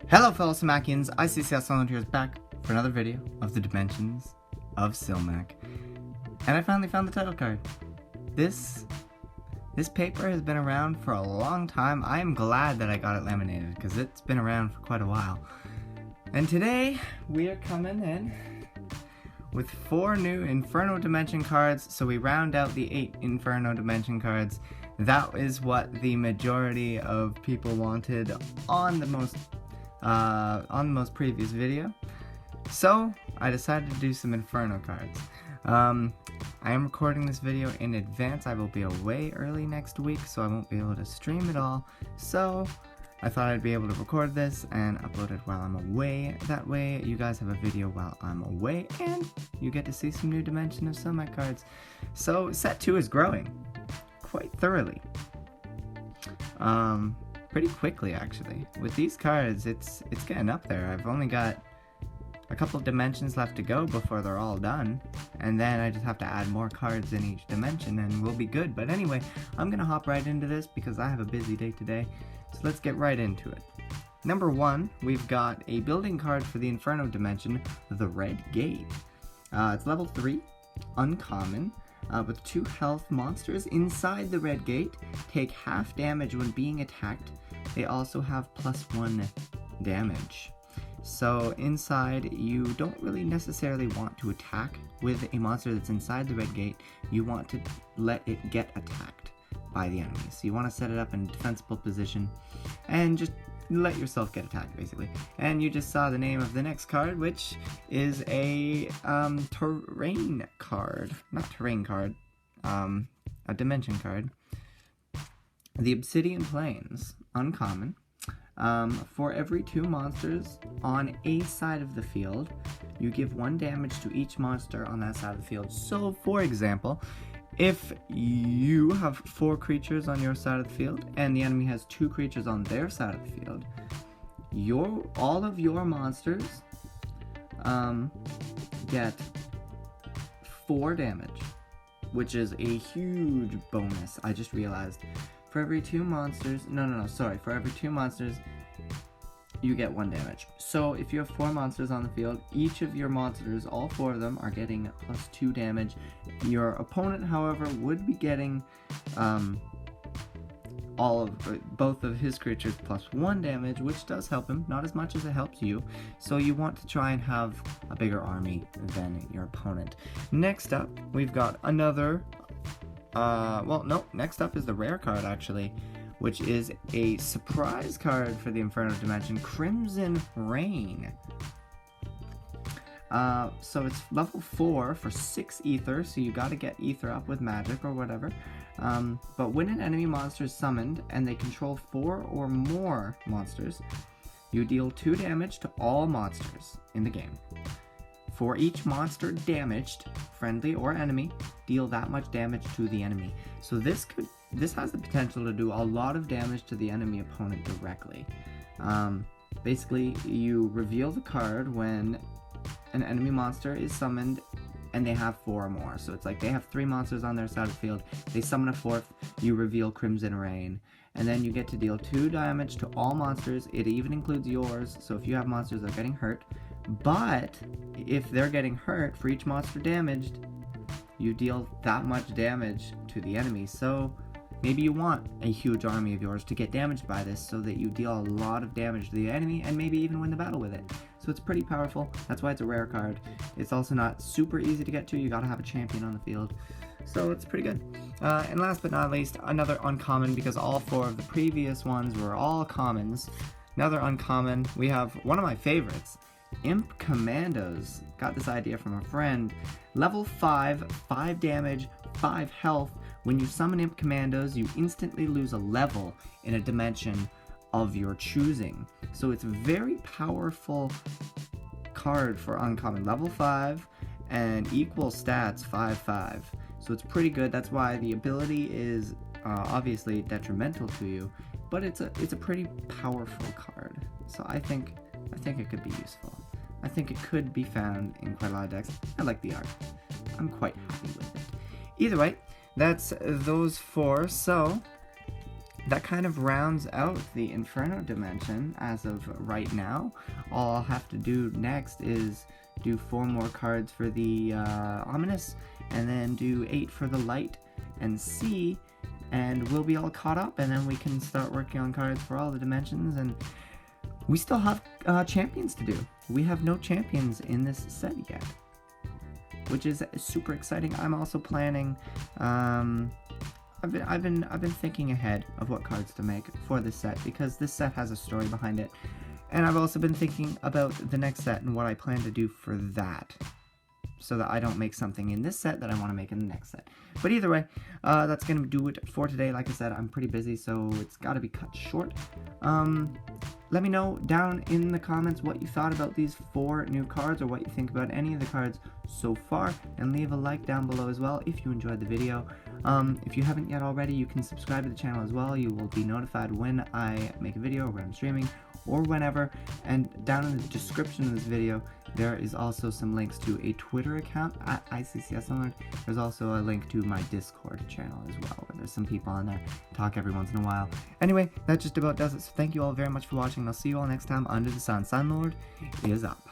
Hello fellow Cilmacians, ICCS Sunlord here is back for another video of the Dimensions of Cilmac. And I finally found the title card. This paper has been around for a long time. I am glad that I got it laminated because it's been around for quite a while. And today we are coming in with 4 new Inferno Dimension cards, so we round out the 8 Inferno Dimension cards. That is what the majority of people wanted on the most previous video, so I decided to do some Inferno cards. I am recording this video in advance. I will be away early next week, so I won't be able to stream it all, so I thought I'd be able to record this and upload it while I'm away. That way you guys have a video while I'm away and you get to see some new Dimension of Cilmac cards. So set 2 is growing quite thoroughly. Pretty quickly actually. With these cards, it's getting up there. I've only got a couple of dimensions left to go before they're all done, and then I just have to add more cards in each dimension and we'll be good. But anyway, I'm gonna hop right into this because I have a busy day today, so let's get right into it. Number 1, we've got a building card for the Inferno dimension, the Red Gate. It's level 3, uncommon. With 2 health, monsters inside the Red Gate take half damage when being attacked. They also have +1 damage. So inside, you don't really necessarily want to attack with a monster that's inside the Red Gate. You want to let it get attacked by the enemy. So you want to set it up in a defensible position and just let yourself get attacked, basically. And you just saw the name of the next card, which is a terrain card. Not terrain card, a dimension card. The Obsidian Plains, uncommon. For every 2 monsters on a side of the field, you give 1 damage to each monster on that side of the field. So, for example, if you have 4 creatures on your side of the field and the enemy has 2 creatures on their side of the field, all of your monsters get 4 damage, which is a huge bonus. I just realized. For every 2 monsters, for every 2 monsters, you get 1 damage. So if you have 4 monsters on the field, each of your monsters, all 4 of them, are getting +2 damage. Your opponent, however, would be getting both of his creatures +1 damage, which does help him, not as much as it helps you. So you want to try and have a bigger army than your opponent. Next up, we've got another next up is the rare card, actually, which is a surprise card for the Inferno dimension, Crimson Rain. So it's level 4 for 6 ether, so you gotta get ether up with magic or whatever. But when an enemy monster is summoned and they control 4 or more monsters, you deal 2 damage to all monsters in the game. For each monster damaged, friendly or enemy, deal that much damage to the enemy. So this has the potential to do a lot of damage to the enemy opponent directly. Basically, you reveal the card when an enemy monster is summoned and they have 4 or more. So it's like they have 3 monsters on their side of the field, they summon a 4th, you reveal Crimson Rain, and then you get to deal 2 damage to all monsters. It even includes yours, so if you have monsters that are getting hurt. But if they're getting hurt, for each monster damaged, you deal that much damage to the enemy. So maybe you want a huge army of yours to get damaged by this so that you deal a lot of damage to the enemy and maybe even win the battle with it. So it's pretty powerful. That's why it's a rare card. It's also not super easy to get to. You gotta have a champion on the field. So it's pretty good. And last but not least, another uncommon, because all 4 of the previous ones were all commons. Another uncommon, we have one of my favorites, Imp Commandos. Got this idea from a friend. Level 5, 5 damage, 5 health. When you summon Imp Commandos, you instantly lose a level in a dimension of your choosing. So it's a very powerful card for uncommon. Level 5 and equal stats 5/5. So it's pretty good. That's why the ability is obviously detrimental to you, but it's a pretty powerful card. So I think it could be useful. I think it could be found in quite a lot of decks. I like the art. I'm quite happy with it. Either way, that's those 4. So that kind of rounds out the Inferno dimension as of right now. All I'll have to do next is do 4 more cards for the Ominous, and then do 8 for the Light and C, and we'll be all caught up, and then we can start working on cards for all the dimensions. And we still have champions to do. We have no champions in this set yet, which is super exciting. I'm also planning. I've been thinking ahead of what cards to make for this set, because this set has a story behind it, and I've also been thinking about the next set and what I plan to do for that, so that I don't make something in this set that I want to make in the next set. But either way, that's going to do it for today. Like I said, I'm pretty busy, so it's got to be cut short. Let me know down in the comments what you thought about these 4 new cards, or what you think about any of the cards so far, and leave a like down below as well if you enjoyed the video. If you haven't yet already, you can subscribe to the channel as well. You will be notified when I make a video, or when I'm streaming, or whenever. And down in the description of this video, there is also some links to a Twitter account at ICCS Sunlord. There's also a link to my Discord channel as well, where there's some people on there talk every once in a while. Anyway, that just about does it. So thank you all very much for watching, and I'll see you all next time under the sun. Sunlord is up.